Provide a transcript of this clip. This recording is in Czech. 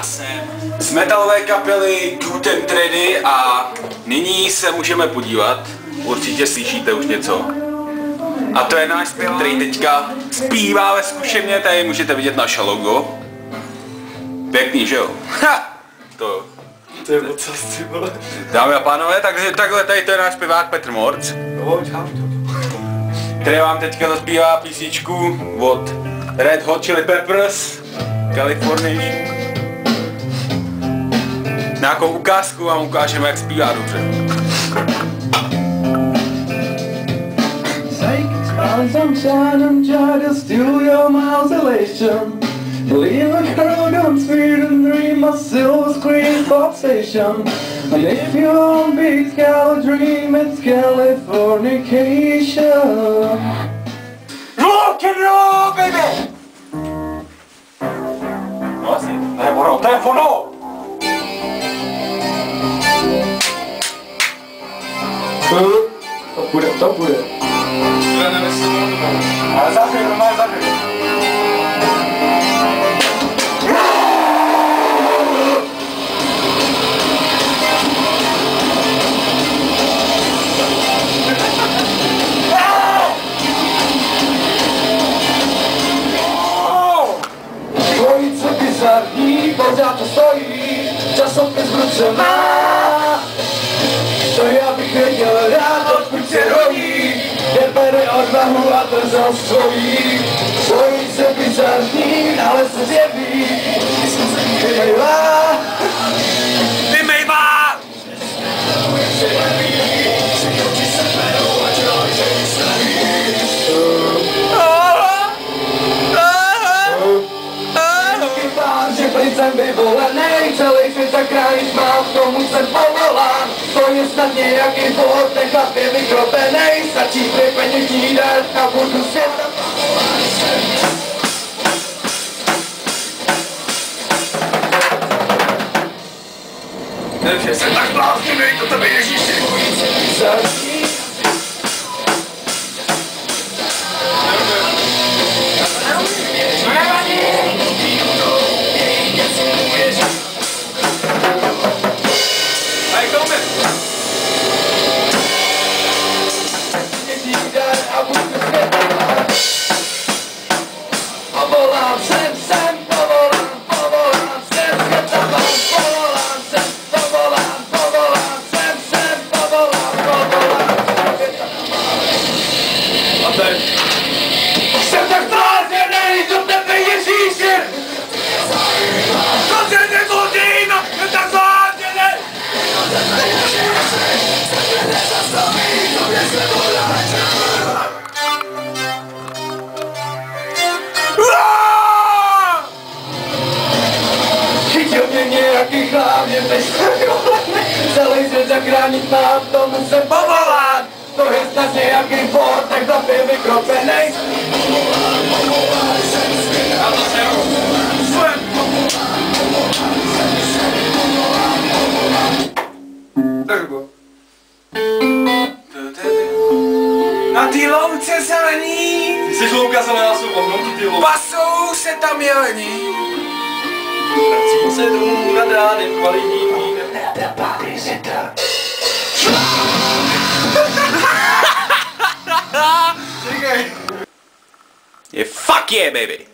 já jsem z metalové kapely Guten Tredy a nyní se můžeme podívat, určitě slyšíte už něco. A to je náš zpěvák, který teďka zpívá ve zkušebně, tady můžete vidět naše logo. Pěkný, že jo? Ha! To je moc, ty vole. Dámy a pánové, takže takhle tady to je náš zpěvák Petr Morc. Který vám teďka zaspívá písničku od Red Hot Chili Peppers, Californication. Nějakou ukázku vám ukážeme, jak zpívá dobře. Sunshine and try to steal your isolation. Leave a crowd on speed and dream a silver screen pulsation. And if you don't be Cali dream, it's Californication. Rock and roll, baby! No asi, to je ono! To půjde. Ale zahřej, normálně zahřej. Dvojice bizarní, pořád to stojí, časopis v ruce má. To já bych věděl rád, odkud se rodí, jen bere odvahu a drzost svojí. Dvojice bizarní, ale se zjeví, vymejvá. Vymejvá! Že prý jsem vyvolenej, celý svět zachránit mám, k tomu jsem povolán. To je snad nějaký bod, ten chlap je vykropenej, stačí dvě peněžní dát a budu světa. Že jsem tak bláznivý, to tebe Ježíši. Jsem tak bláznivý, to tebe Ježíši. To se nebudím, jsem tak bláznivý. Chytil mě nějaký chlap, že bez celý svět zachránit mám, tomu jsem povolán. To je snad nějaký bod, tak chlap je vykropenej. Na té louce zelení Jsi louka zelená, jsou ohnout ty louky. pasou se tam jelení. Vrací se domů nad ránem kvalitním vínem. Je fuck yeah, baby!